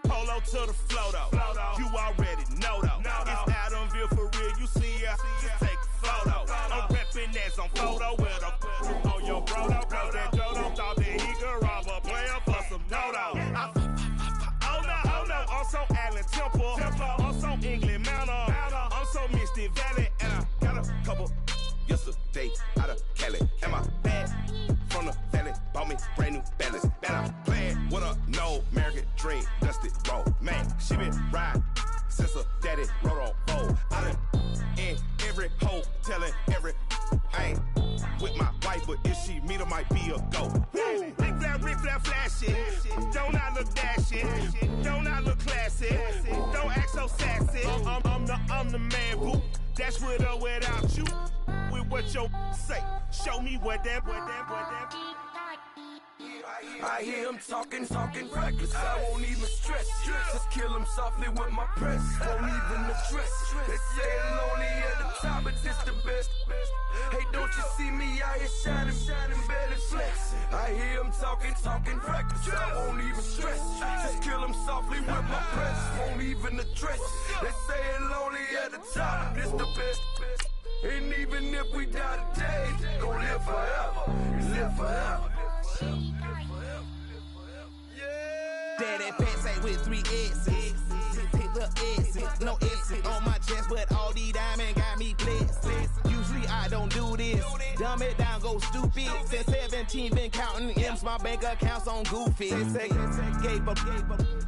Polo to the flow though. You already know though. It's Adamville for real. You see ya, just take a photo. I'm reppin' as on photo with a on your bro though. Cause that Dodo thought that he could rob a player for some dodo. Oh no, I'm so Allen Temple. I'm so England Mountain. I'm so Mystic Valley. And I got a couple yesterday out of Cali. And my bag from the valley bought me brand new balance. And I'm playing with a no American dream, dusted roll. Man, she been riding since her daddy rode on bold. I done in every hole, telling every I ain't with my wife, but if she meet her, might be a go. Rick flat flashing. Don't I look dashing? Don't I look classy? Don't act so sassy. I'm the man, boo. Dash with or without you. With what your say. Show me what that. I hear him talking reckless. I won't even stress. Just kill him softly with my press. Won't even address. They say it's lonely at the top, but this the best. Hey, don't you see me out here shining, barely flex. I hear him talking reckless. I won't even stress. Just kill him softly with my press. Won't even address. They say it's lonely at the top, but this the best. And even if we die today, gon' live forever. Live forever. Daddy Patsy with 3 S's. Hit the S's, no S's on my chest, but all these diamonds got me blessed. Usually I don't do this. Dumb it down, go stupid. Since 17, been counting M's, my bank accounts on Goofy. They say gave up.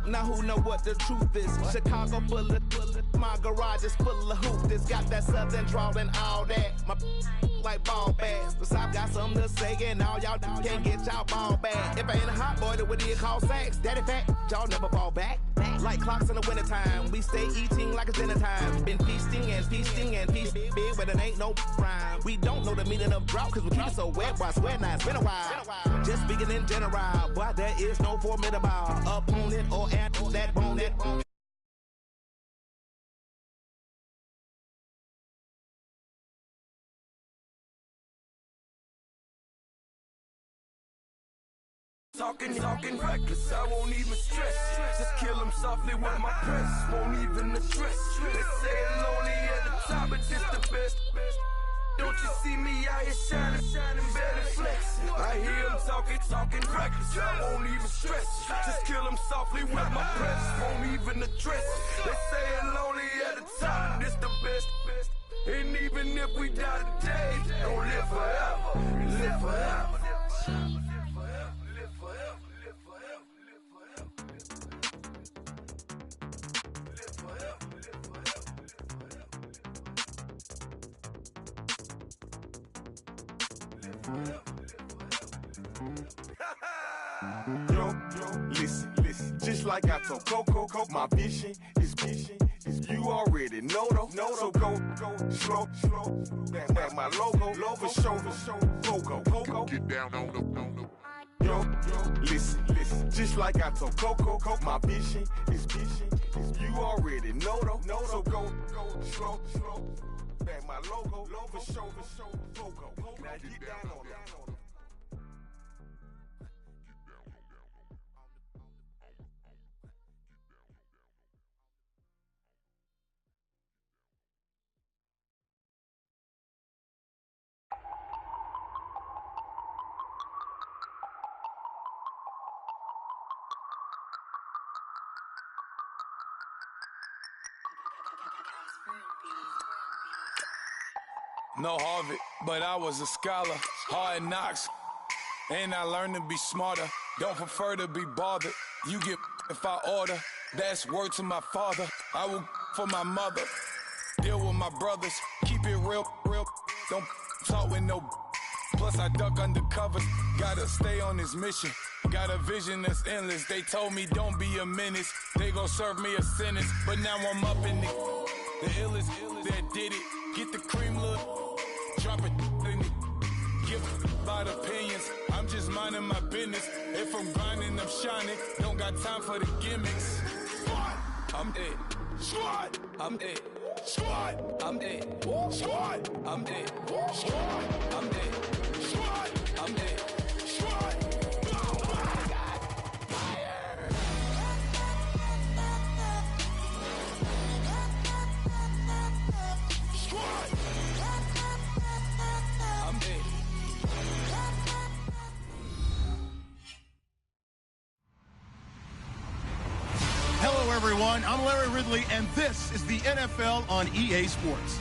Now who know what the truth is? Chicago full of my garage is full of hoopers. Got that southern drawl and all that. My like ball bags. The South got something to say, and all y'all can't get y'all ball back. If I ain't a hot boy, then what do you call sex? Daddy fat, y'all never fall back. Like clocks in the wintertime, we stay eating like it's dinner time. Been feasting and feasting big, but it ain't no rhyme. We don't know the meaning of drought, cause we keep it so wet, boy, I swear now it's been a while. Just speaking in general, boy, there is no formidable opponent or at that bone that Talking reckless, I won't even stress. Just kill him softly with my press. Won't even address. They say it's lonely at the top, but this the best. Don't you see me out here shining, barely flex. I hear him talking reckless. I won't even stress. Just kill him softly with my press. Won't even address. They say it's lonely at the top, this the best. And even if we die today, don't live forever. Live forever. Yo, listen, just like I told Coco, my vision is you already know though. So go slow, back my logo, for show, Coco, get down on the. Yo, listen, just like I told Coco, my vision is you already know though. So go slow, back my logo, for show, Coco, now get down on that. No Harvard, but I was a scholar. Hard knocks, and I learned to be smarter. Don't prefer to be bothered. You get if I order. That's word to my father. I will for my mother. Deal with my brothers. Keep it real. Don't talk with no. Plus I duck undercover. Gotta stay on this mission. Got a vision that's endless. They told me don't be a menace. They gon' serve me a sentence. But now I'm up in the. The illest that did it. Get the cream, look. Drop it in it. Give about opinions. I'm just minding my business. If I'm grinding, I'm shining. Don't got time for the gimmicks. Squad, I'm it. Squad, I'm it. Squad, I'm it. Squad, I'm it. Squad, I'm it. Squad, I'm it. Squad. Oh my God. Fire. Squad. I'm it. Hello, everyone. I'm Larry Ridley, and this is the NFL on EA Sports.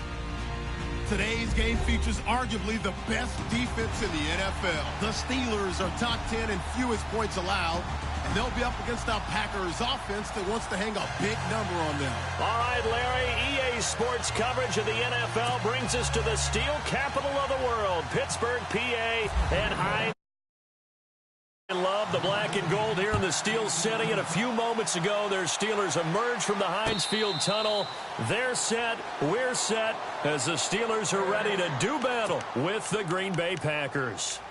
Today's game features arguably the best defense in the NFL. The Steelers are top 10 in fewest points allowed, and they'll be up against our Packers offense that wants to hang a big number on them. All right, Larry, EA Sports coverage of the NFL brings us to the steel capital of the world, Pittsburgh, PA, and I love the black and gold here in the Steel City. And a few moments ago, their Steelers emerged from the Heinz Field tunnel. They're set, we're set, as the Steelers are ready to do battle with the Green Bay Packers.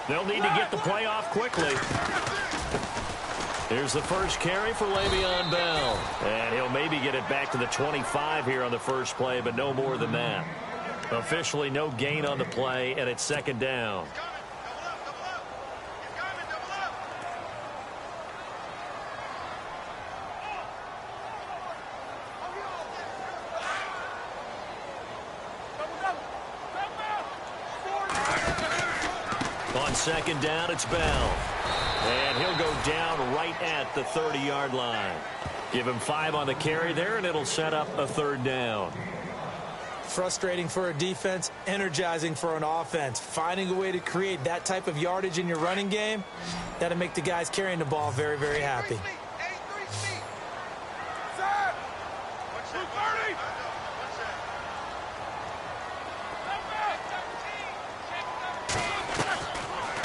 They'll need to get the play off quickly. Here's the first carry for Le'Veon Bell. And he'll maybe get it back to the 25 here on the first play, but no more than that. Officially no gain on the play, and it's second down. On second down, it's Bell. And he'll go down right at the 30-yard line. Give him 5 on the carry there, and it'll set up a third down. Frustrating for a defense, energizing for an offense. Finding a way to create that type of yardage in your running game, that'll make the guys carrying the ball very, very happy.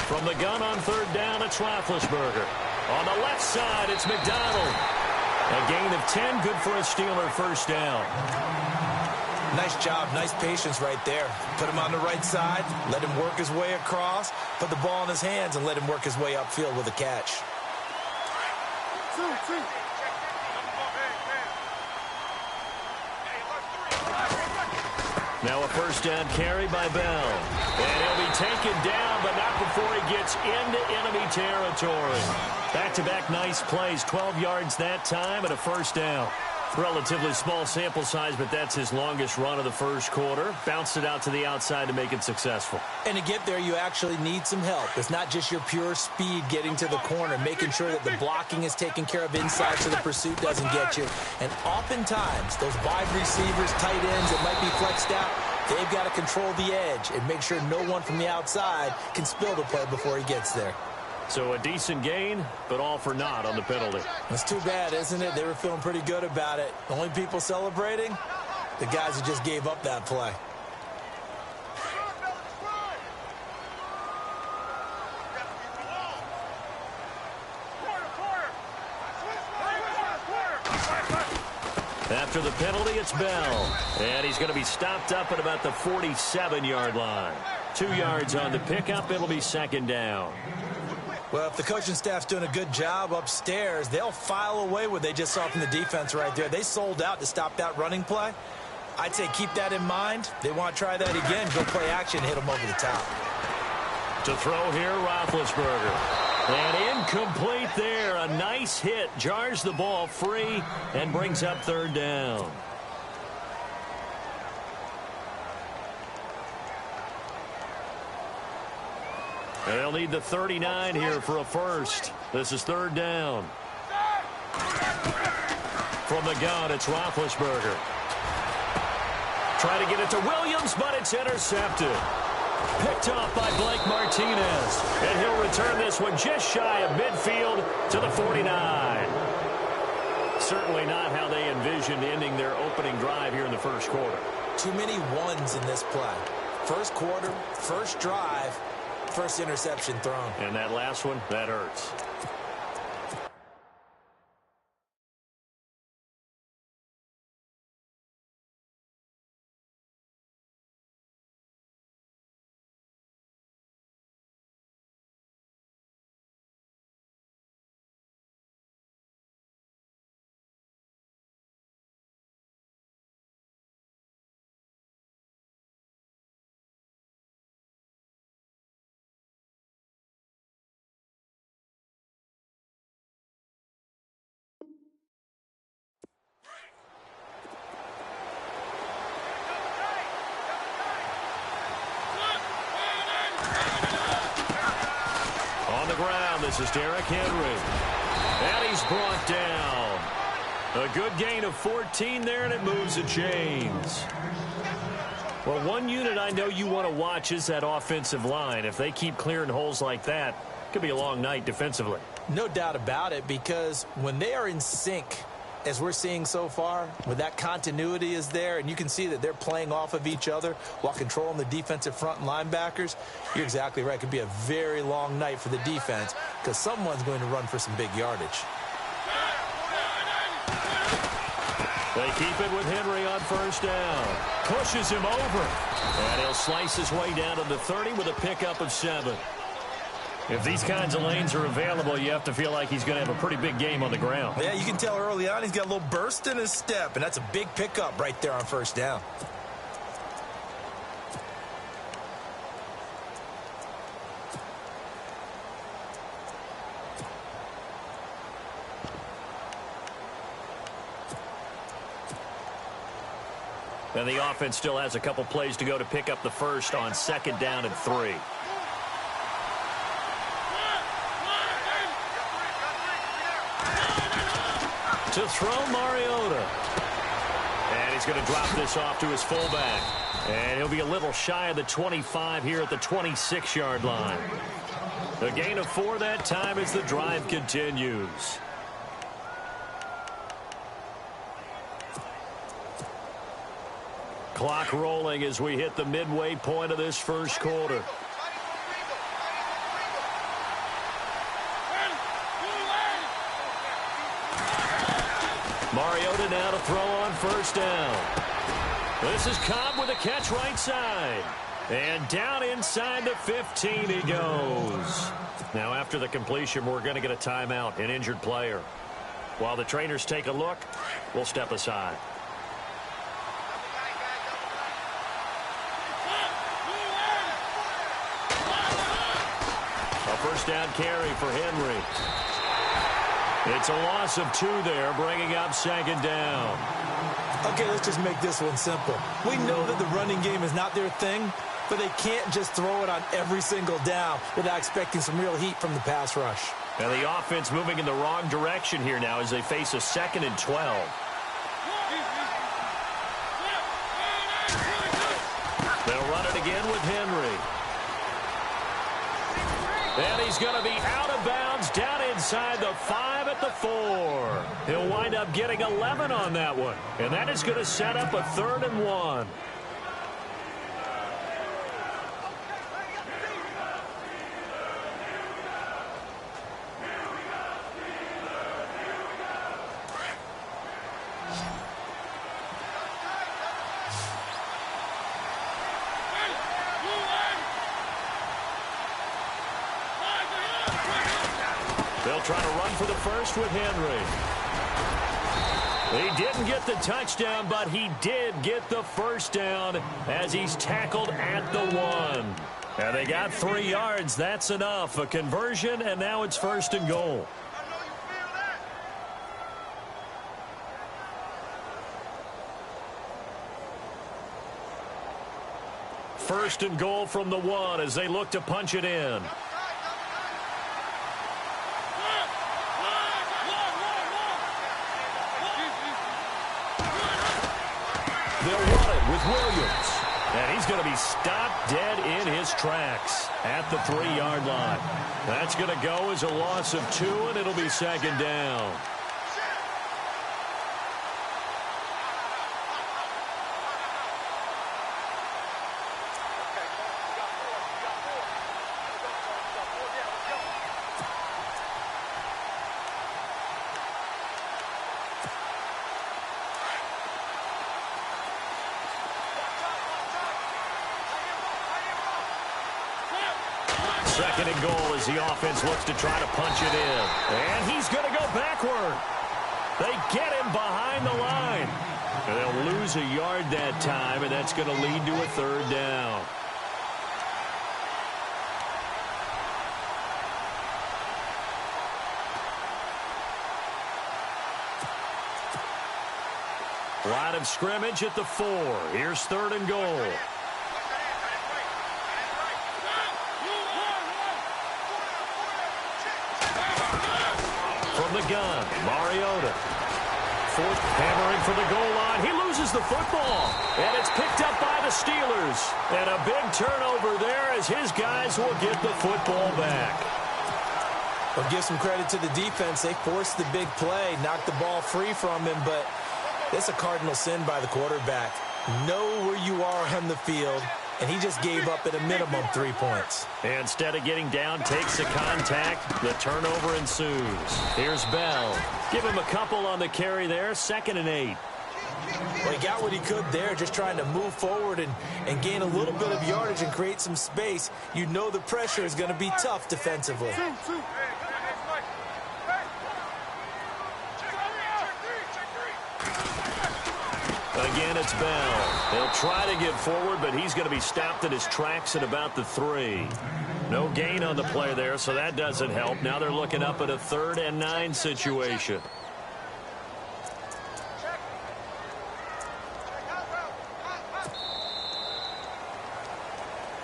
From the gun on third down, it's Roethlisberger. On the left side, it's McDonald. A gain of 10, good for a Steeler first down. Nice job, nice patience right there. Put him on the right side, let him work his way across, put the ball in his hands, and let him work his way upfield with a catch. Now a first down carry by Bell. And he'll be taken down, but not before he gets into enemy territory. Back-to-back nice plays, 12 yards that time and a first down. Relatively small sample size, but that's his longest run of the first quarter. Bounced it out to the outside to make it successful. And to get there, you actually need some help. It's not just your pure speed getting to the corner, making sure that the blocking is taken care of inside so the pursuit doesn't get you. And oftentimes, those wide receivers, tight ends that might be flexed out, they've got to control the edge and make sure no one from the outside can spill the play before he gets there. So a decent gain, but all for naught on the penalty. It's too bad, isn't it? They were feeling pretty good about it. The only people celebrating, the guys who just gave up that play. After the penalty, it's Bell. And he's going to be stopped up at about the 47-yard line. 2 yards on the pickup. It'll be second down. Well, if the coaching staff's doing a good job upstairs, they'll file away what they just saw from the defense right there. They sold out to stop that running play. I'd say keep that in mind. They want to try that again, go play action, hit them over the top. To throw here, Roethlisberger. And incomplete there. A nice hit. Jars the ball free and brings up third down. And they'll need the 39 here for a first. This is third down. From the gun, it's Roethlisberger. Trying to get it to Williams, but it's intercepted. Picked off by Blake Martinez. And he'll return this one just shy of midfield to the 49. Certainly not how they envisioned ending their opening drive here in the first quarter. Too many ones in this play. First quarter, first drive, first interception thrown. And that last one, that hurts. Ground. This is Derrick Henry. And he's brought down. A good gain of 14 there, and it moves the chains. Well, one unit I know you want to watch is that offensive line. If they keep clearing holes like that, it could be a long night defensively. No doubt about it, because when they are in sync, as we're seeing so far, when that continuity is there, and you can see that they're playing off of each other while controlling the defensive front and linebackers, you're exactly right. It could be a very long night for the defense because someone's going to run for some big yardage. They keep it with Henry on first down. Pushes him over. And he'll slice his way down to the 30 with a pickup of 7. If these kinds of lanes are available, you have to feel like he's going to have a pretty big game on the ground. Yeah, you can tell early on he's got a little burst in his step, and that's a big pickup right there on first down. And the offense still has a couple plays to go to pick up the first on second down and 3. To throw Mariota. And he's going to drop this off to his fullback. And he'll be a little shy of the 25 here at the 26-yard line. A gain of 4 that time as the drive continues. Clock rolling as we hit the midway point of this first quarter. Mariota now to throw on first down. This is Cobb with a catch right side. And down inside the 15 he goes. Now after the completion, we're going to get a timeout, an injured player. While the trainers take a look, we'll step aside. A first down carry for Henry. It's a loss of 2 there, bringing up second down. Okay, let's just make this one simple. We know that the running game is not their thing, but they can't just throw it on every single down without expecting some real heat from the pass rush. And the offense moving in the wrong direction here now as they face a 2nd and 12. They'll run it again with Henry. And he's going to be out of bounds down inside the 5 at the 4. He'll wind up getting 11 on that one. And that is going to set up a 3rd and 1. They'll try to run for the first with Henry. He didn't get the touchdown, but he did get the first down as he's tackled at the 1. And they got 3 yards. That's enough. A conversion, and now it's 1st and goal. First and goal from the 1 as they look to punch it in. They'll run it with Williams. And he's going to be stopped dead in his tracks at the 3-yard line. That's going to go as a loss of 2, and it'll be second down. Second and goal as the offense looks to try to punch it in. And he's going to go backward. They get him behind the line. And they'll lose a yard that time, and that's going to lead to a third down. Line of scrimmage at the 4. Here's third and goal. From the gun, Mariota. Fourth, hammering for the goal line. He loses the football, and it's picked up by the Steelers. And a big turnover there as his guys will get the football back. Well, give some credit to the defense. They forced the big play, knocked the ball free from him, but that's a cardinal sin by the quarterback. Know where you are on the field, and he just gave up at a minimum 3 points. Instead of getting down, takes the contact. The turnover ensues. Here's Bell. Give him a couple on the carry there. 2nd and 8. Well, he got what he could there, just trying to move forward and gain a little bit of yardage and create some space. You know the pressure is going to be tough defensively. Again, it's Bell. He'll try to get forward, but he's going to be stopped in his tracks at about the 3. No gain on the play there, so that doesn't help. Now they're looking up at a 3rd and 9 situation.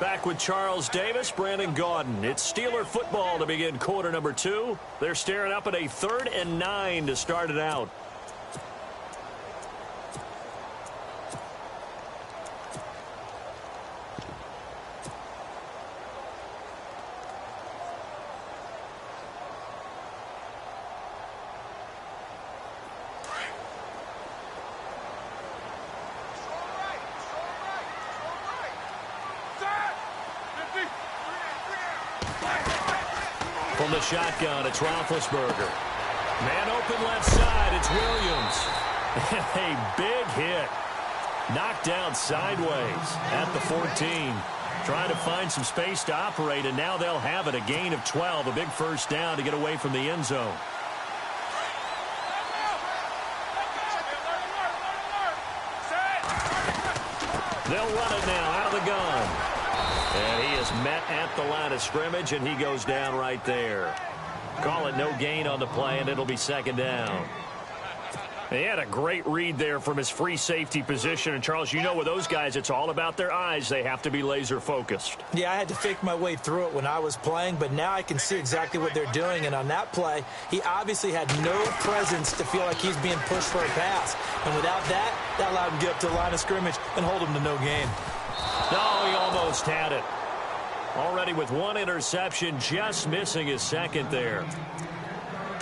Back with Charles Davis, Brandon Gaudin. It's Steeler football to begin quarter number 2. They're staring up at a 3rd and 9 to start it out. From the shotgun, it's Roethlisberger. Man open left side, it's Williams. A big hit. Knocked down sideways at the 14. Trying to find some space to operate, and now they'll have it. A gain of 12, a big first down to get away from the end zone. They'll run it now out of the gun. And he is met at the line of scrimmage, and he goes down right there. Call it no gain on the play, and it'll be second down. He had a great read there from his free safety position. And, Charles, you know with those guys, it's all about their eyes. They have to be laser focused. Yeah, I had to fake my way through it when I was playing, but now I can see exactly what they're doing. And on that play, he obviously had no presence to feel like he's being pushed for a pass. And without that, that allowed him to get up to the line of scrimmage and hold him to no gain. No, he almost had it. Already with one interception, just missing his second there.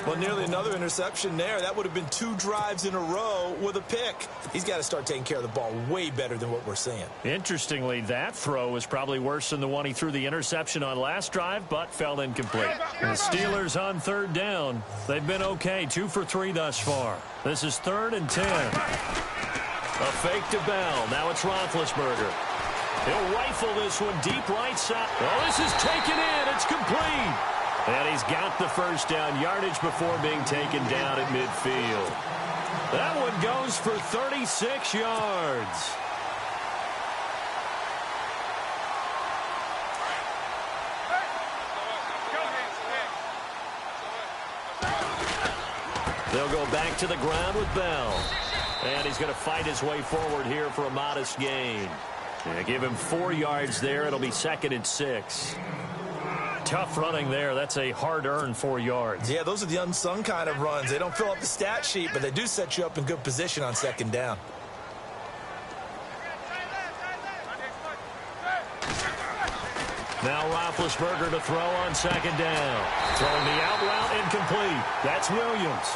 Well, nearly another interception there. That would have been 2 drives in a row with a pick. He's got to start taking care of the ball way better than what we're seeing. Interestingly, that throw was probably worse than the one he threw the interception on last drive, but fell incomplete. The Steelers on 3rd down. They've been okay, 2 for 3 thus far. This is 3rd and 10. A fake to Bell. Now it's Roethlisberger. He'll rifle this one deep right side. Oh, this is taken in. It's complete. And he's got the first down yardage before being taken down at midfield. That one goes for 36 yards. They'll go back to the ground with Bell. And he's going to fight his way forward here for a modest gain. And give him 4 yards there. It'll be 2nd and 6. Tough running there. That's a hard-earned 4 yards. Yeah, those are the unsung kind of runs. They don't fill up the stat sheet, but they do set you up in good position on 2nd down. Now Roethlisberger to throw on second down. Throwing the out route incomplete. That's Williams.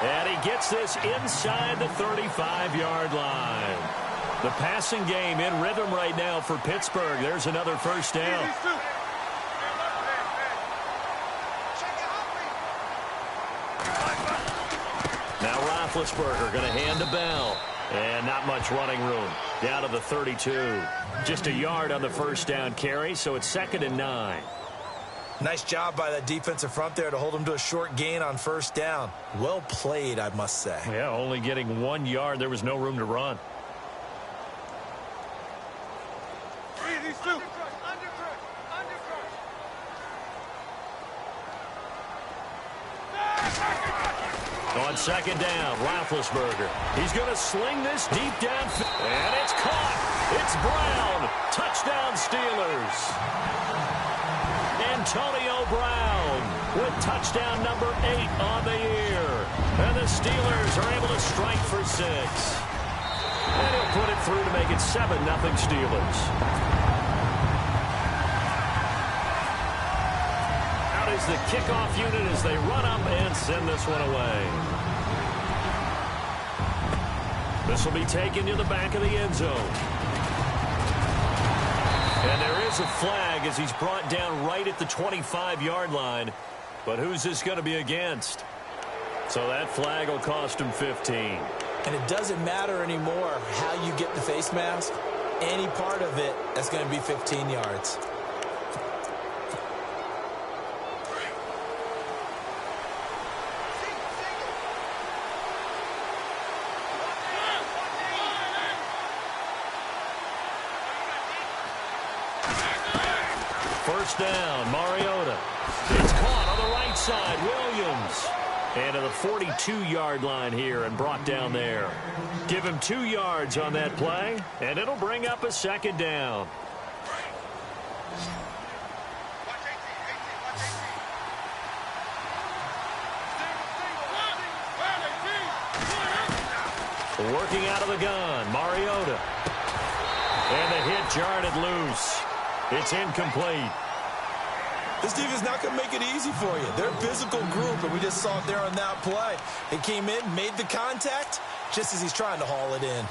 And he gets this inside the 35-yard line. The passing game in rhythm right now for Pittsburgh. There's another first down. Now Roethlisberger going to hand to Bell. And not much running room. Down to the 32. Just a yard on the first down carry, so it's 2nd and 9. Nice job by that defensive front there to hold him to a short gain on first down. Well played, I must say. Yeah, only getting 1 yard. There was no room to run. On second down, Roethlisberger. He's going to sling this deep down. And it's caught. It's Brown. Touchdown, Steelers. Antonio Brown with touchdown number 8 on the year. And the Steelers are able to strike for 6. And he'll put it through to make it 7-0 Steelers. Is the kickoff unit as they run up and send this one away. This will be taken to the back of the end zone. And there is a flag as he's brought down right at the 25-yard line. But who's this going to be against? So that flag will cost him 15. And it doesn't matter anymore how you get the face mask. Any part of it, that's going to be 15 yards. First down, Mariota. It's caught on the right side, Williams. And to the 42-yard line here and brought down there. Give him 2 yards on that play, and it'll bring up a second down. Working out of the gun, Mariota. And the hit jarred it loose. It's incomplete. This defense is not going to make it easy for you. They're a physical group, and we just saw it there on that play. It came in, made the contact, just as he's trying to haul it in.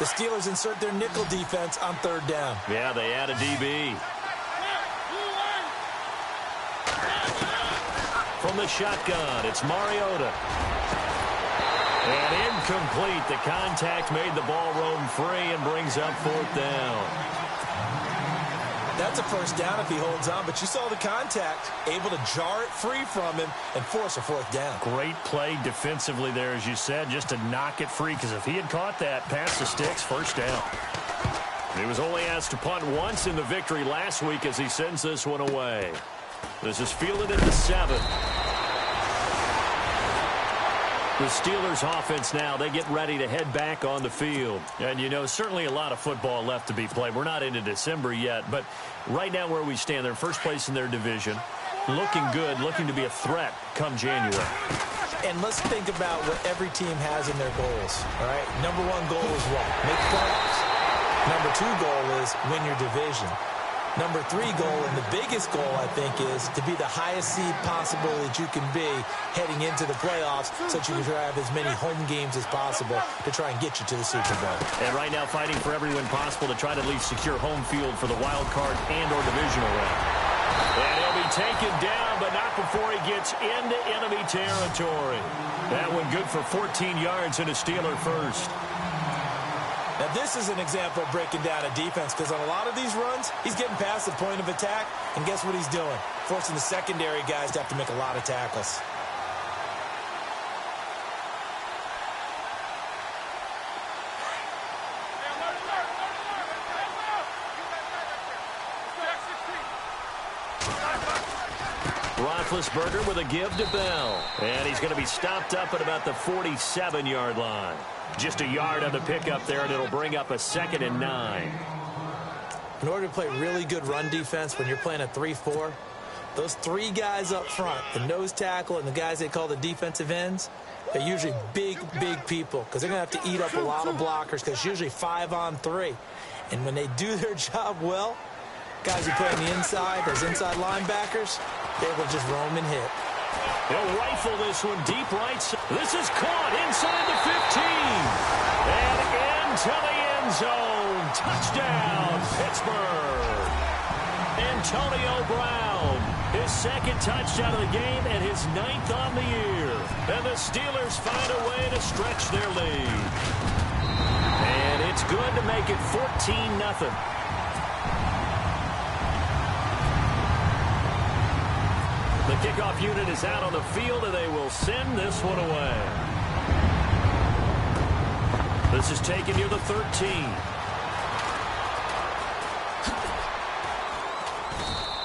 The Steelers insert their nickel defense on third down. Yeah, they add a DB. From the shotgun, it's Mariota. And incomplete. The contact made the ball roam free and brings up fourth down. That's a first down if he holds on, but you saw the contact, able to jar it free from him and force a fourth down. Great play defensively there, as you said, just to knock it free, because if he had caught that, past the sticks, first down. He was only asked to punt once in the victory last week as he sends this one away. This is fielded at the 7. The Steelers offense now, they get ready to head back on the field. And, you know, certainly a lot of football left to be played. We're not into December yet, but right now where we stand, they're first place in their division. Looking good, looking to be a threat come January. And let's think about what every team has in their goals, all right? Number 1 goal is what? Make playoffs. Number 2 goal is win your division. Number 3 goal, and the biggest goal, I think, is to be the highest seed possible that you can be heading into the playoffs so that you can have as many home games as possible to try and get you to the Super Bowl. And right now fighting for every win possible to try to at least secure home field for the wild card and or divisional round. And he'll be taken down, but not before he gets into enemy territory. That one good for 14 yards and a Steeler first. Now, this is an example of breaking down a defense, because on a lot of these runs, he's getting past the point of attack, and guess what he's doing? Forcing the secondary guys to have to make a lot of tackles. Roethlisberger with a give to Bell. And he's going to be stopped up at about the 47-yard line. Just a yard on the pickup there, and it'll bring up a 2nd and 9. In order to play really good run defense when you're playing a 3-4, those 3 guys up front, the nose tackle and the guys they call the defensive ends, They're usually big people because they're going to have to eat up a lot of blockers because it's usually 5-on-3. And when they do their job well, guys who play on the inside, those inside linebackers, they will just roam and hit. He'll rifle this one deep right. This is caught inside the 15. And into the end zone. Touchdown, Pittsburgh. Antonio Brown, his second touchdown of the game and his 9th on the year. And the Steelers find a way to stretch their lead. And it's good to make it 14-0. The kickoff unit is out on the field, and they will send this one away. This is taken near the 13.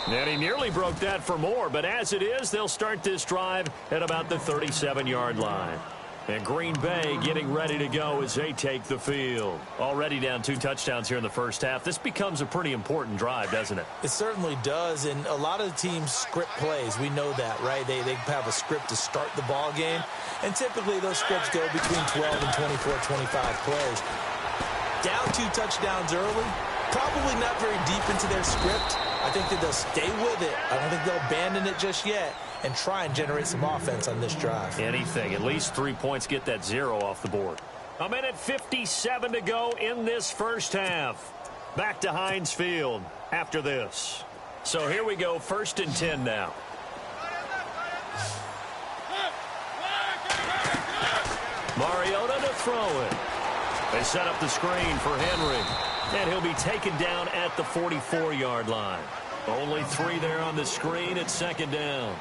And he nearly broke that for more, but as it is, they'll start this drive at about the 37-yard line. And Green Bay getting ready to go as they take the field. Already down 2 touchdowns here in the first half. This becomes a pretty important drive, doesn't it? It certainly does, and a lot of the teams script plays. We know that, right? They have a script to start the ball game, and typically those scripts go between 12 and 24, 25 plays. Down 2 touchdowns early, probably not very deep into their script. I think that they'll stay with it. I don't think they'll abandon it just yet and try and generate some offense on this drive. Anything. At least 3 points, get that 0 off the board. A minute 57 to go in this first half. Back to Heinz Field after this. So here we go, 1st and 10 now. Mariota to throw it. They set up the screen for Henry. And he'll be taken down at the 44-yard line. Only 3 there on the screen at 2nd down.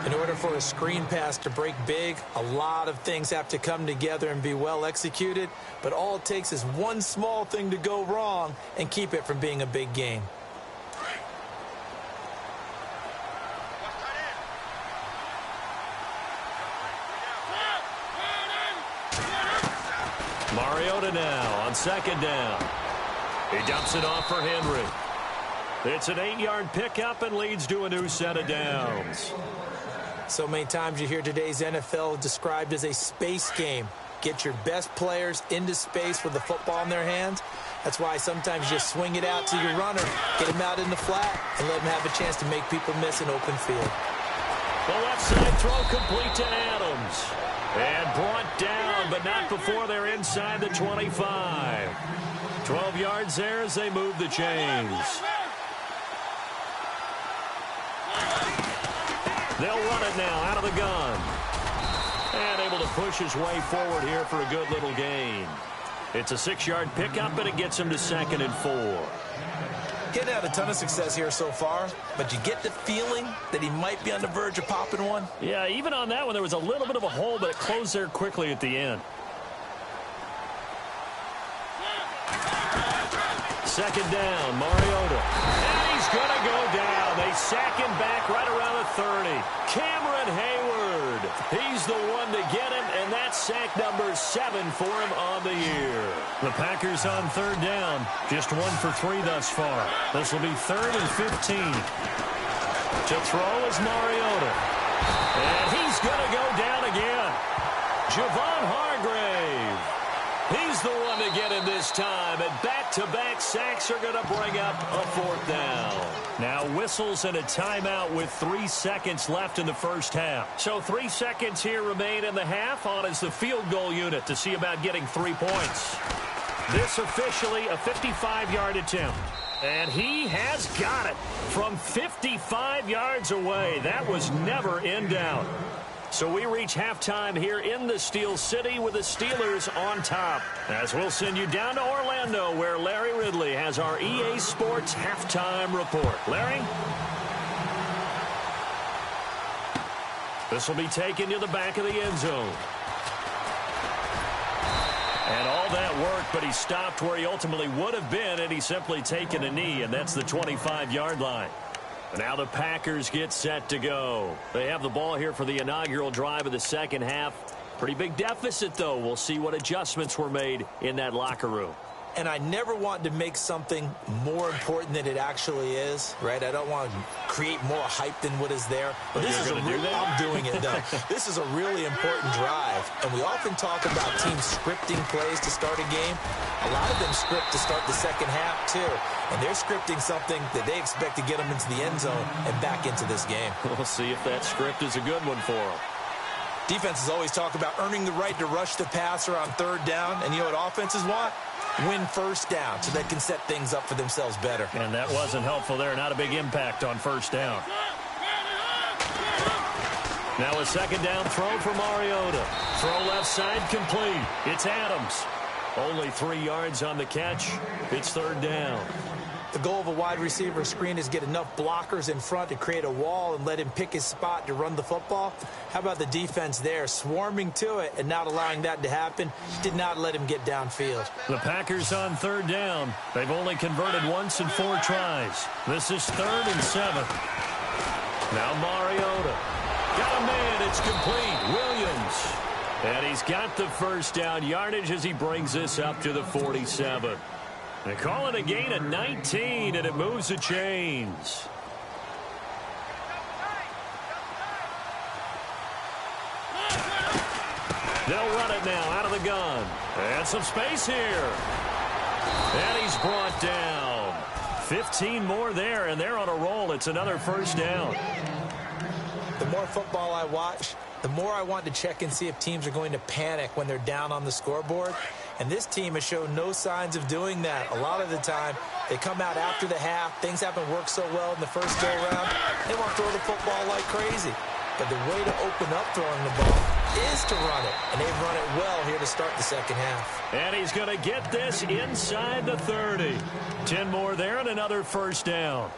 In order for a screen pass to break big, a lot of things have to come together and be well executed. But all it takes is one small thing to go wrong and keep it from being a big game. Mariota now on 2nd down. He dumps it off for Henry. It's an 8-yard pickup and leads to a new set of downs. So many times you hear today's NFL described as a space game. Get your best players into space with the football in their hands. That's why sometimes you just swing it out to your runner, get him out in the flat, and let him have a chance to make people miss an open field. The left side throw complete to Adams. And brought down, but not before they're inside the 25. 12 yards there as they move the chains. They'll run it now out of the gun. And able to push his way forward here for a good little gain. It's a 6-yard pickup, and it gets him to 2nd and 4. Getting out a ton of success here so far, but you get the feeling that he might be on the verge of popping one. Yeah, even on that one, there was a little bit of a hole, but it closed there quickly at the end. 2nd down, Mariota. And he's going to go down. They sack him back right around the 30. Cameron Hayward. He's the one to get him, and that's sack number 7 for him on the year. The Packers on 3rd down. Just 1 for 3 thus far. This will be 3rd and 15. To throw is Mariota. And he's going to go down again. Javon Hargrave. He's the one to get him this time, and back-to-back sacks are going to bring up a 4th down. Now whistles and a timeout with 3 seconds left in the first half. So 3 seconds here remain in the half. On is the field goal unit to see about getting 3 points. This officially a 55-yard attempt. And he has got it from 55 yards away. That was never in doubt. So we reach halftime here in the Steel City with the Steelers on top. As we'll send you down to Orlando, where Larry Ridley has our EA Sports halftime report. Larry? This will be taken to the back of the end zone. And all that work, but he stopped where he ultimately would have been, and he's simply taken a knee, and that's the 25-yard line. And now the Packers get set to go. They have the ball here for the inaugural drive of the second half. Pretty big deficit, though. We'll see what adjustments were made in that locker room. and I never want to make something more important than it actually is, right? I don't want to create more hype than what is there. But this is I'm doing it, though. This is a really important drive, and we often talk about teams scripting plays to start a game. A lot of them script to start the second half, too, and they're scripting something that they expect to get them into the end zone and back into this game. We'll see if that script is a good one for them. Defenses always talk about earning the right to rush the passer on third down, and you know what offenses want? Win first down so they can set things up for themselves better. And that wasn't helpful there. Not a big impact on first down. Now a second down throw for Mariota. Throw left side complete. It's Adams. Only 3 yards on the catch. It's third down. The goal of a wide receiver screen is get enough blockers in front to create a wall and let him pick his spot to run the football. How about the defense there, swarming to it and not allowing that to happen? Did not let him get downfield. The Packers on third down. They've only converted once in 4 tries. This is 3rd and 7. Now Mariota. Got a man. It's complete. Williams. And he's got the first down yardage as he brings this up to the 47. They call it a gain of 19, and it moves the chains. They'll run it now out of the gun. And some space here. And he's brought down. 15 more there, and they're on a roll. It's another first down. The more football I watch, the more I want to check and see if teams are going to panic when they're down on the scoreboard. And this team has shown no signs of doing that. A lot of the time, they come out after the half. Things haven't worked so well in the first go-around. They want to throw the football like crazy. But the way to open up throwing the ball is to run it. And they've run it well here to start the second half. And he's going to get this inside the 30. 10 more there and another first down.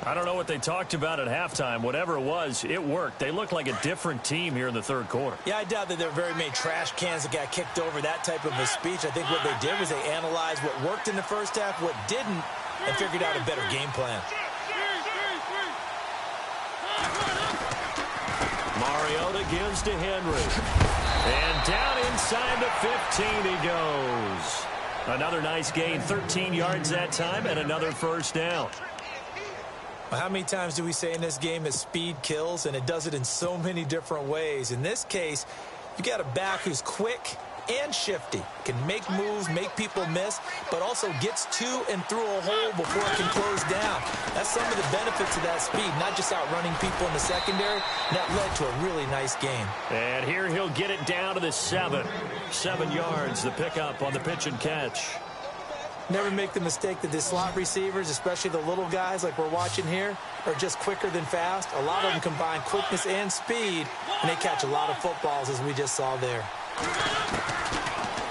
I don't know what they talked about at halftime. Whatever it was, it worked. They looked like a different team here in the third quarter. Yeah, I doubt that there were very many trash cans that got kicked over, that type of a speech. I think what they did was they analyzed what worked in the first half, what didn't, and figured out a better game plan. Mariota gives to Henry. And down inside the 15 he goes. Another nice gain, 13 yards that time, and another first down. How many times do we say in this game that speed kills, and it does it in so many different ways? In this case, you got a back who's quick and shifty, can make moves, make people miss, but also gets to and through a hole before it can close down. That's some of the benefits of that speed, not just outrunning people in the secondary. That led to a really nice game. And here he'll get it down to the 7. 7 yards, the pickup on the pitch and catch. Never make the mistake that the slot receivers, especially the little guys like we're watching here, are just quicker than fast. A lot of them combine quickness and speed, and they catch a lot of footballs, as we just saw there.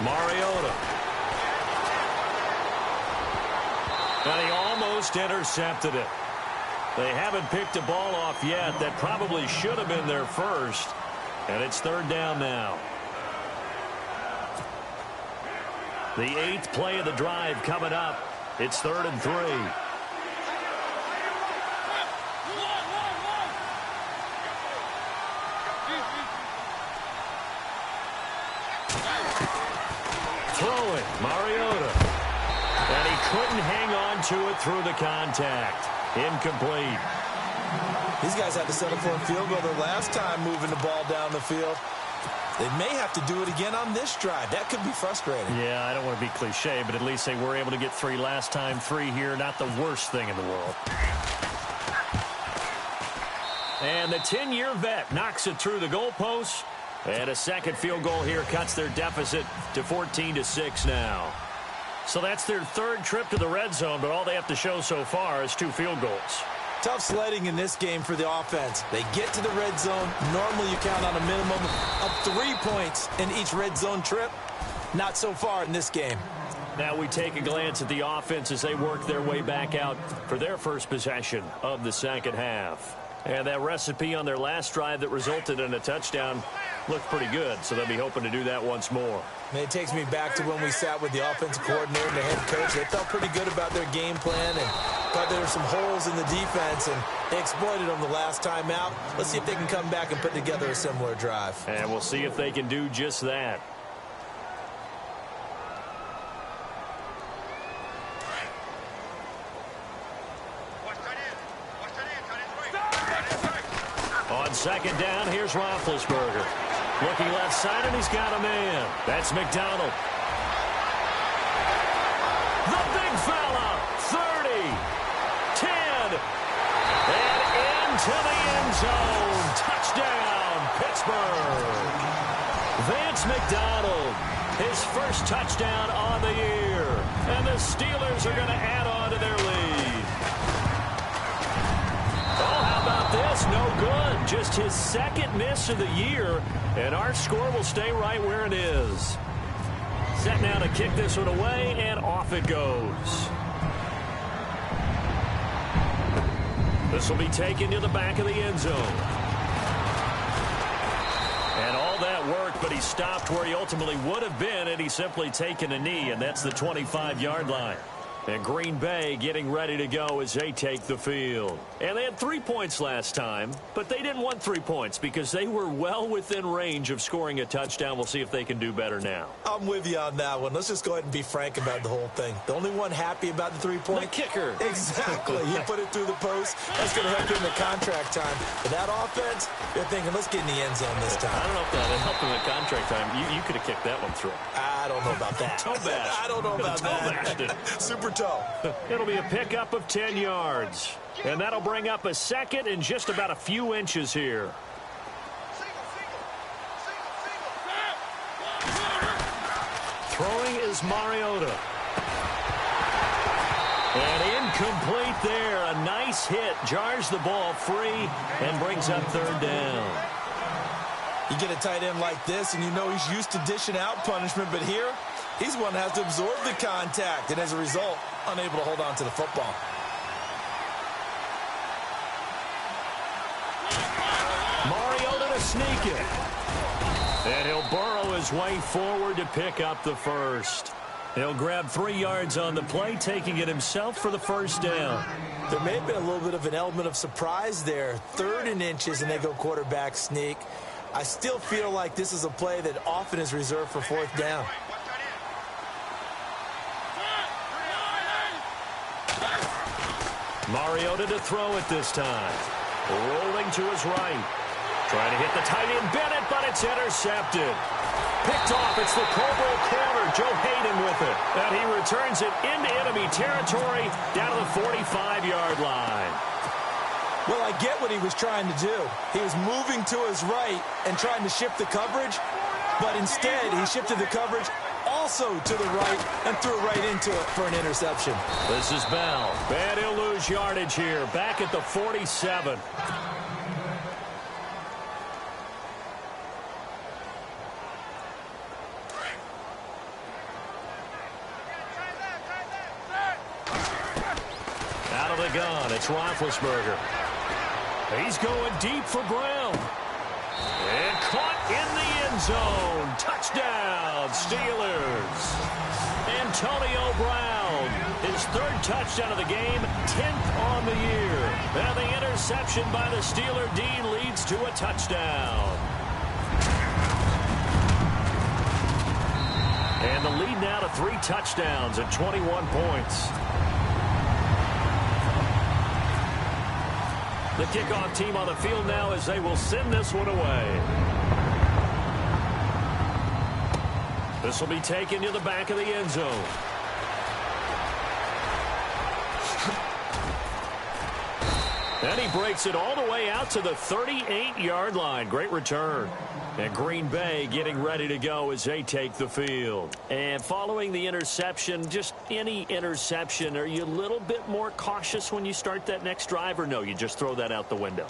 Mariota. And he almost intercepted it. They haven't picked a ball off yet. That probably should have been their first. And it's third down now. The 8th play of the drive coming up. It's 3rd and 3. Throwing, Mariota. And he couldn't hang on to it through the contact. Incomplete. These guys had to settle for a field goal their last time moving the ball down the field. They may have to do it again on this drive. That could be frustrating. Yeah, I don't want to be cliche, but at least they were able to get 3 last time. 3 here, not the worst thing in the world. And the 10-year vet knocks it through the goalpost. And a second field goal here cuts their deficit to 14-6 now. So that's their 3rd trip to the red zone, but all they have to show so far is 2 field goals. Tough sledding in this game for the offense. They get to the red zone. Normally you count on a minimum of 3 points in each red zone trip. Not so far in this game. Now we take a glance at the offense as they work their way back out for their first possession of the second half. And that recipe on their last drive that resulted in a touchdown looked pretty good, so they'll be hoping to do that once more. And it takes me back to when we sat with the offensive coordinator and the head coach. They felt pretty good about their game plan and thought there were some holes in the defense, and they exploited them the last time out. Let's see if they can come back and put together a similar drive. And we'll see if they can do just that. On second down, here's Roethlisberger. Looking left side, and he's got a man. That's McDonald. The big fella. 30. 10. And into the end zone. Touchdown, Pittsburgh. Vance McDonald. His first touchdown on the year. And the Steelers are going to add on to their lead. Oh, how about this? No good. Just his second miss of the year. And our score will stay right where it is. Set now to kick this one away, and off it goes. This will be taken to the back of the end zone. And all that worked, but he stopped where he ultimately would have been, and he's simply taken a knee, and that's the 25-yard line. And Green Bay getting ready to go as they take the field. And they had 3 points last time, but they didn't want 3 points because they were well within range of scoring a touchdown. We'll see if they can do better now. I'm with you on that one. Let's just go ahead and be frank about the whole thing. The only one happy about the 3-point? The kicker. Exactly. He put it through the post. That's going to help him in the contract time. But that offense, you're thinking, let's get in the end zone this time. I don't know if that helped him in contract time. You could have kicked that one through. I don't know about that. Toe bash. I don't know about that. Super toe. It'll be a pickup of 10 yards. And that'll bring up a second in just about a few inches here. Throwing is Mariota. And incomplete there. A nice hit. Jars the ball free and brings up third down. You get a tight end like this, and you know he's used to dishing out punishment, but here, he's one that has to absorb the contact, and as a result, unable to hold on to the football. Mariota to sneak it. And he'll burrow his way forward to pick up the first. He'll grab 3 yards on the play, taking it himself for the first down. There may have been a little bit of an element of surprise there. 3rd and inches, and they go quarterback sneak. I still feel like this is a play that often is reserved for 4th down. Mariota to throw it this time. Rolling to his right. Trying to hit the tight end Bennett, but it's intercepted. Picked off. It's the Pro Bowl corner, Joe Hayden, with it. And he returns it into enemy territory down to the 45-yard line. Well, I get what he was trying to do. He was moving to his right and trying to shift the coverage, but instead he shifted the coverage also to the right and threw right into it for an interception. This is Bell. And he'll lose yardage here. Back at the 47. Out of the gun, it's Roethlisberger. He's going deep for Brown. And caught in the end zone. Touchdown, Steelers. Antonio Brown, his 3rd touchdown of the game, 10th on the year. And the interception by the Steeler D leads to a touchdown. And the lead now to 3 touchdowns at 21 points. The kickoff team on the field now as they will send this one away. This will be taken to the back of the end zone. And he breaks it all the way out to the 38-yard line. Great return. And Green Bay getting ready to go as they take the field. And following the interception, just any interception, are you a little bit more cautious when you start that next drive, or no, you just throw that out the window?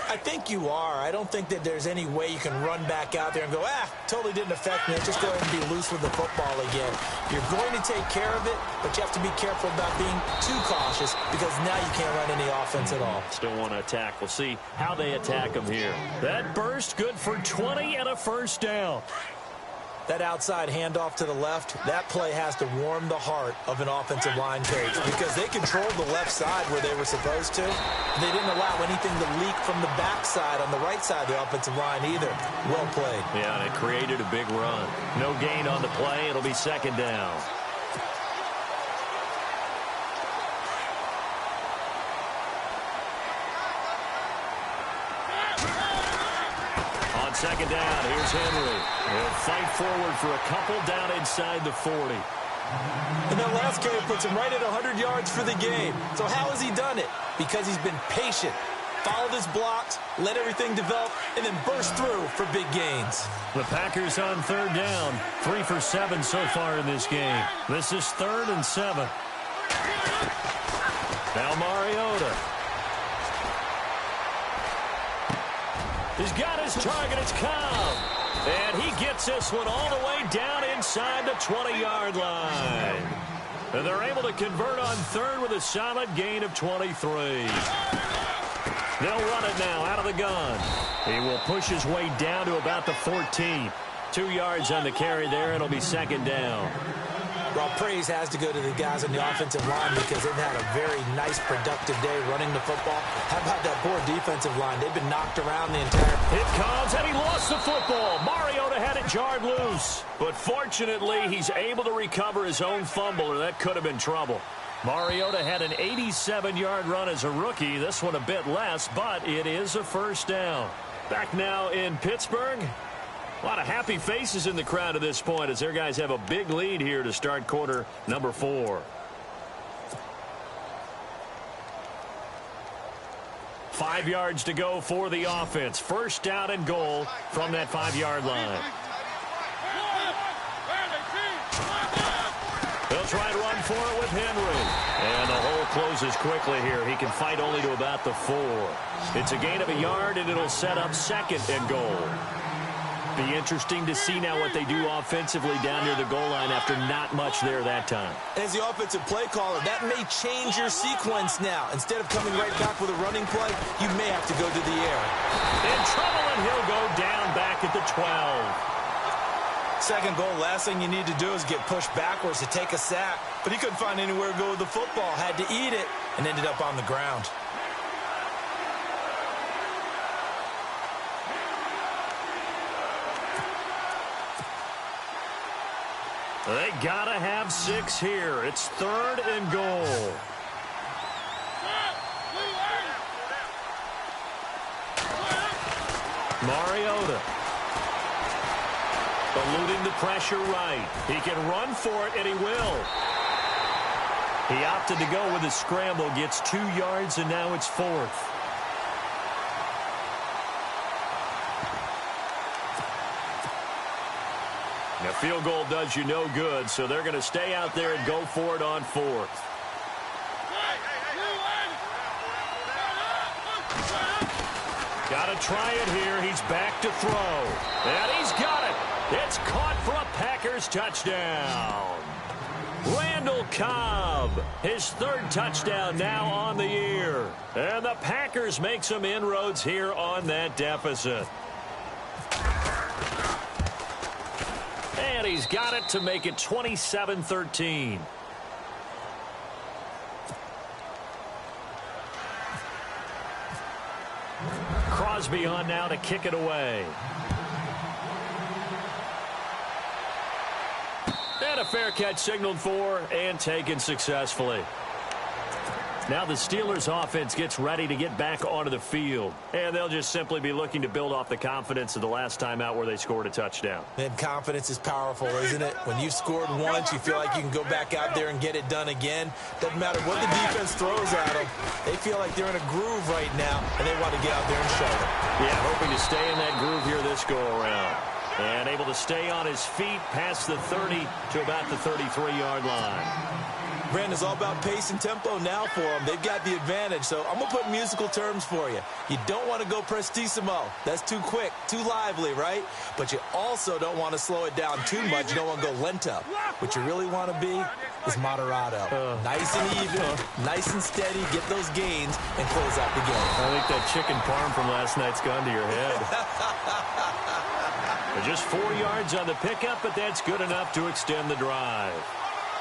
I think you are. I don't think that there's any way you can run back out there and go, totally didn't affect me. Let's just go ahead and be loose with the football again. You're going to take care of it, but you have to be careful about being too cautious because now you can't run any offense at all. Still want to attack. We'll see how they attack them here. That burst good for 20 and a first down. That outside handoff to the left, that play has to warm the heart of an offensive line coach because they controlled the left side where they were supposed to. They didn't allow anything to leak from the backside on the right side of the offensive line either. Well played. Yeah, and it created a big run. No gain on the play. It'll be 2nd down. second down. Here's Henry. He'll fight forward for a couple down inside the 40. And that last carry puts him right at 100 yards for the game. So how has he done it? Because he's been patient, followed his blocks, let everything develop, and then burst through for big gains. The Packers on third down. 3 for 7 so far in this game. This is 3rd and 7. Now Mariota. He's got his target. It's Cobb. And he gets this one all the way down inside the 20-yard line. And they're able to convert on third with a solid gain of 23. They'll run it now out of the gun. He will push his way down to about the 14. 2 yards on the carry there. It'll be second down. Well, praise has to go to the guys on the offensive line because they've had a very nice, productive day running the football. How about that poor defensive line? They've been knocked around the entire... It comes, and he lost the football. Mariota had it jarred loose. But fortunately, he's able to recover his own fumble, or that could have been trouble. Mariota had an 87-yard run as a rookie. This one a bit less, but it is a first down. Back now in Pittsburgh. A lot of happy faces in the crowd at this point as their guys have a big lead here to start quarter number 4. 5 yards to go for the offense. First down and goal from that 5-yard line. They'll try and run for it with Henry. And the hole closes quickly here. He can fight only to about the 4. It's a gain of a yard, and it'll set up second and goal. Be interesting to see now what they do offensively down near the goal line after not much there that time. As the offensive play caller, that may change your sequence now. Instead of coming right back with a running play, you may have to go to the air. In trouble, and he'll go down back at the 12. Second goal, last thing you need to do is get pushed backwards to take a sack. But he couldn't find anywhere to go with the football. Had to eat it and ended up on the ground. They gotta have 6 here. It's 3rd and goal. Mariota. Eluding the pressure right. He can run for it, and he will. He opted to go with a scramble. Gets 2 yards, and now it's 4th. Now, field goal does you no good, so they're going to stay out there and go for it on 4th. Got to try it here. He's back to throw. And he's got it. It's caught for a Packers touchdown. Randall Cobb, his 3rd touchdown now on the year. And the Packers make some inroads here on that deficit. And he's got it to make it 27-13. Crosby on now to kick it away. And a fair catch signaled for and taken successfully. Now the Steelers offense gets ready to get back onto the field. And they'll just simply be looking to build off the confidence of the last time out where they scored a touchdown. And confidence is powerful, isn't it? When you've scored once, you feel like you can go back out there and get it done again. Doesn't matter what the defense throws at them. They feel like they're in a groove right now, and they want to get out there and show it. Yeah, hoping to stay in that groove here this go-around. And able to stay on his feet past the 30 to about the 33-yard line. Brandon, it's all about pace and tempo now for them. They've got the advantage, so I'm going to put musical terms for you. You don't want to go prestissimo. That's too quick, too lively, right? But you also don't want to slow it down too much. You don't want to go lento. What you really want to be is moderato. Nice and even, nice and steady, get those gains, and close out the game. I think that chicken parm from last night's gone to your head. Just 4 yards on the pickup, but that's good enough to extend the drive.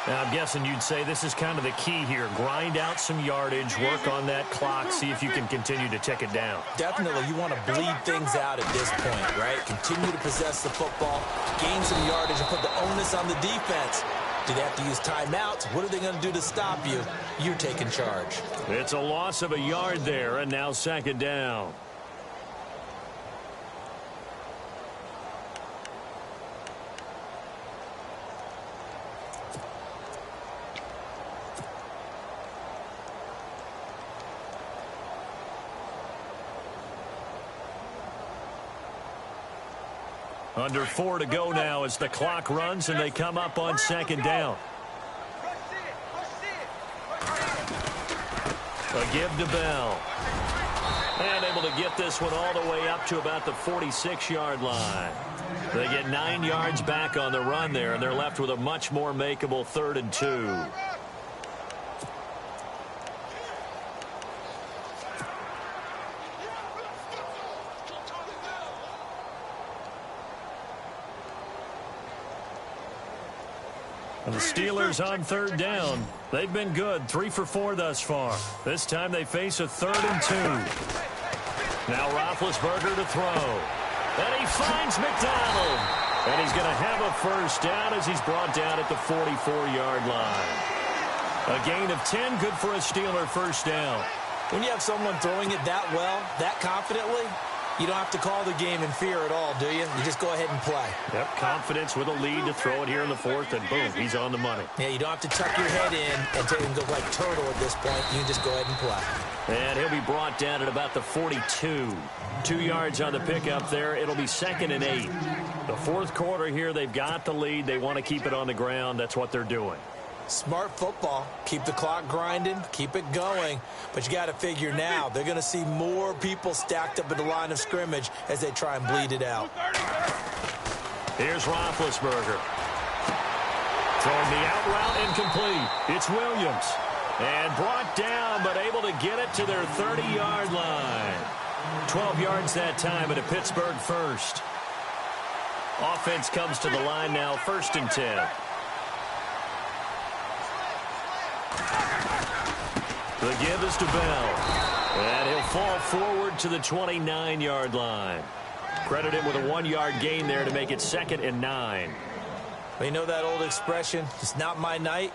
Now, I'm guessing you'd say this is kind of the key here. Grind out some yardage, work on that clock, see if you can continue to tick it down. Definitely. You want to bleed things out at this point, right? Continue to possess the football, gain some yardage, and put the onus on the defense. Do they have to use timeouts? What are they going to do to stop you? You're taking charge. It's a loss of a yard there, and now second down. Under 4 to go now as the clock runs and they come up on second down. A give to Bell. And able to get this one all the way up to about the 46-yard line. They get 9 yards back on the run there, and they're left with a much more makeable 3rd and 2. And the Steelers on 3rd down. They've been good, 3 for 4 thus far. This time they face a 3rd and 2. Now Roethlisberger to throw. And he finds McDonald. And he's going to have a first down as he's brought down at the 44-yard line. A gain of 10, good for a Steeler first down. When you have someone throwing it that well, that confidently, you don't have to call the game in fear at all, do you? You just go ahead and play. Yep, confidence with a lead to throw it here in the 4th, and boom, he's on the money. Yeah, you don't have to tuck your head in and take him look like turtle at this point. You can just go ahead and play. And he'll be brought down at about the 42. 2 yards on the pickup there. It'll be 2nd and 8. The 4th quarter here, they've got the lead. They want to keep it on the ground. That's what they're doing. Smart football. Keep the clock grinding. Keep it going. But you got to figure now, they're going to see more people stacked up at the line of scrimmage as they try and bleed it out. Here's Roethlisberger. Throwing the out route incomplete. It's Williams. And brought down, but able to get it to their 30-yard line. 12 yards that time at a Pittsburgh first. Offense comes to the line now, 1st and 10. The give is to Bell. And he'll fall forward to the 29-yard line. Credit him with a 1-yard gain there to make it 2nd and 9. Well, you know that old expression, it's not my night?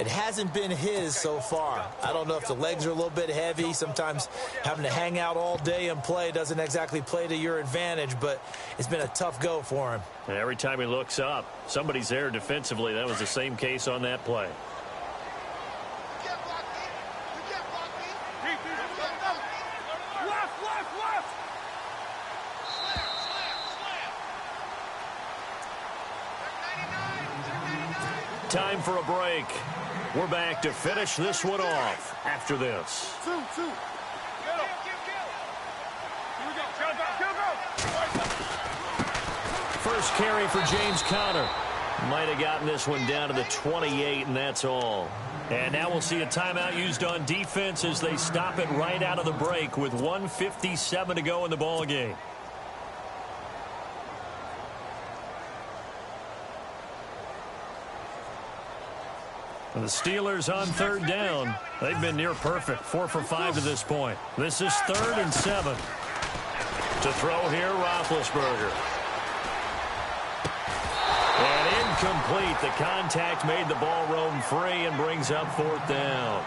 It hasn't been his so far. I don't know if the legs are a little bit heavy. Sometimes having to hang out all day and play doesn't exactly play to your advantage, but it's been a tough go for him. And every time he looks up, somebody's there defensively. That was the same case on that play. Time for a break. We're back to finish this one off after this. First carry for James Conner. Might have gotten this one down to the 28, and that's all. And now we'll see a timeout used on defense as they stop it right out of the break with 1:57 to go in the ball game. The Steelers on 3rd down. They've been near perfect. 4 for 5 to this point. This is 3rd and 7. To throw here, Roethlisberger. And incomplete. The contact made the ball roam free and brings up 4th down.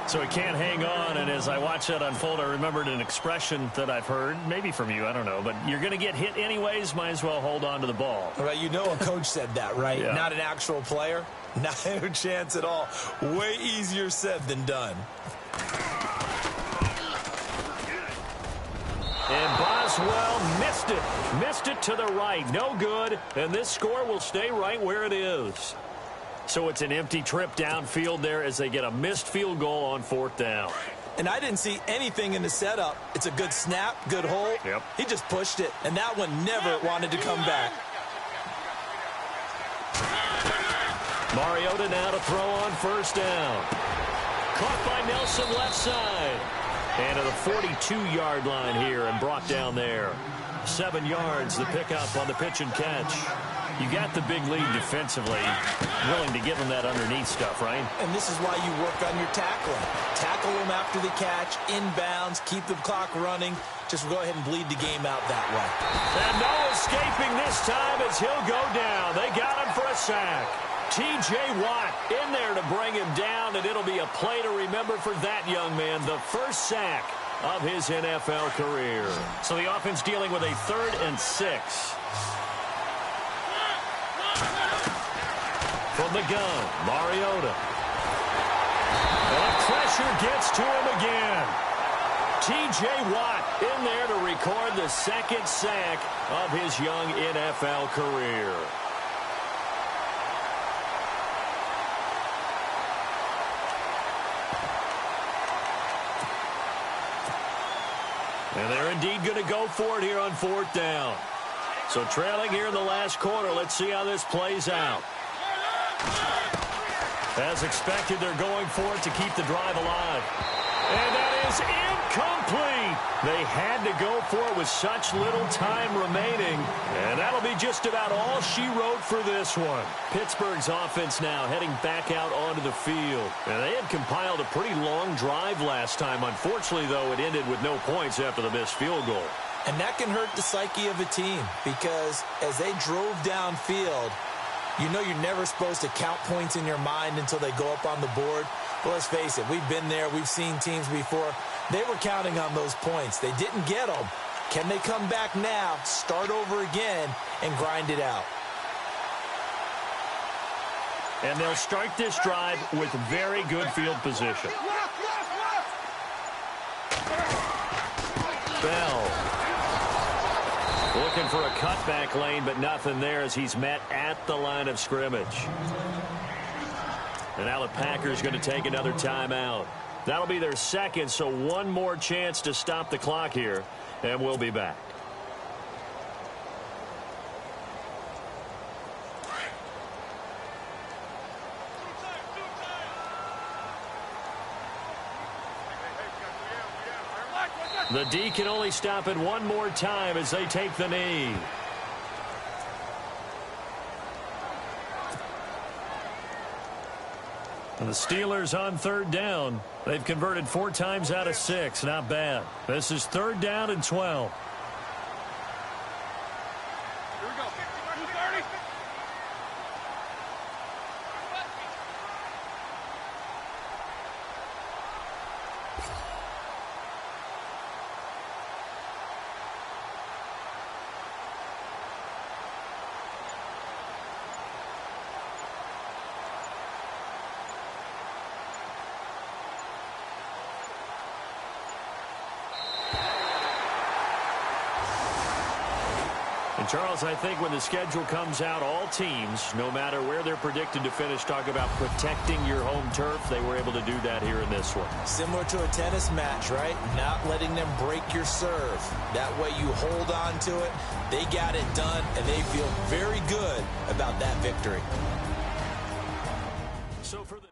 So he can't hang on, and as I watch that unfold, I remembered an expression that I've heard, maybe from you, I don't know, but you're going to get hit anyways, might as well hold on to the ball. Right, you know a coach said that, right? Yeah. Not an actual player. Not a chance at all. Way easier said than done. And Boswell missed it. Missed it to the right. No good. And this score will stay right where it is. So it's an empty trip downfield there as they get a missed field goal on 4th down. And I didn't see anything in the setup. It's a good snap, good hold. Yep. He just pushed it, and that one never wanted to come back. Mariota now to throw on 1st down. Caught by Nelson left side. And to the 42-yard line here and brought down there. 7 yards, the pickup on the pitch and catch. You got the big lead defensively. Willing to give them that underneath stuff, right? And this is why you work on your tackling. Tackle them after the catch, inbounds, keep the clock running. Just go ahead and bleed the game out that way. And no escaping this time as he'll go down. They got him for a sack. T.J. Watt in there to bring him down, and it'll be a play to remember for that young man. The first sack of his NFL career. So the offense dealing with a 3rd and 6. From the gun, Mariota. And pressure gets to him again. T.J. Watt in there to record the second sack of his young NFL career. And they're indeed going to go for it here on 4th down. So trailing here in the last quarter, let's see how this plays out. As expected, they're going for it to keep the drive alive. And that is incomplete. They had to go for it with such little time remaining. And that'll be just about all she wrote for this one. Pittsburgh's offense now heading back out onto the field. And they had compiled a pretty long drive last time. Unfortunately, though, it ended with no points after the missed field goal. And that can hurt the psyche of a team because as they drove downfield, you know you're never supposed to count points in your mind until they go up on the board. But let's face it, we've been there. We've seen teams before. They were counting on those points. They didn't get them. Can they come back now, start over again, and grind it out? And they'll start this drive with very good field position. Bell looking for a cutback lane, but nothing there as he's met at the line of scrimmage. And now the Packers going to take another timeout. That'll be their second, so one more chance to stop the clock here, and we'll be back. The D can only stop it one more time as they take the knee. And the Steelers on 3rd down. They've converted 4 times out of 6. Not bad. This is 3rd down and 12. Here we go. 230. Charles, I think when the schedule comes out, all teams, no matter where they're predicted to finish, talk about protecting your home turf. They were able to do that here in this one. Similar to a tennis match, right? Not letting them break your serve. That way you hold on to it. They got it done, and they feel very good about that victory. So for the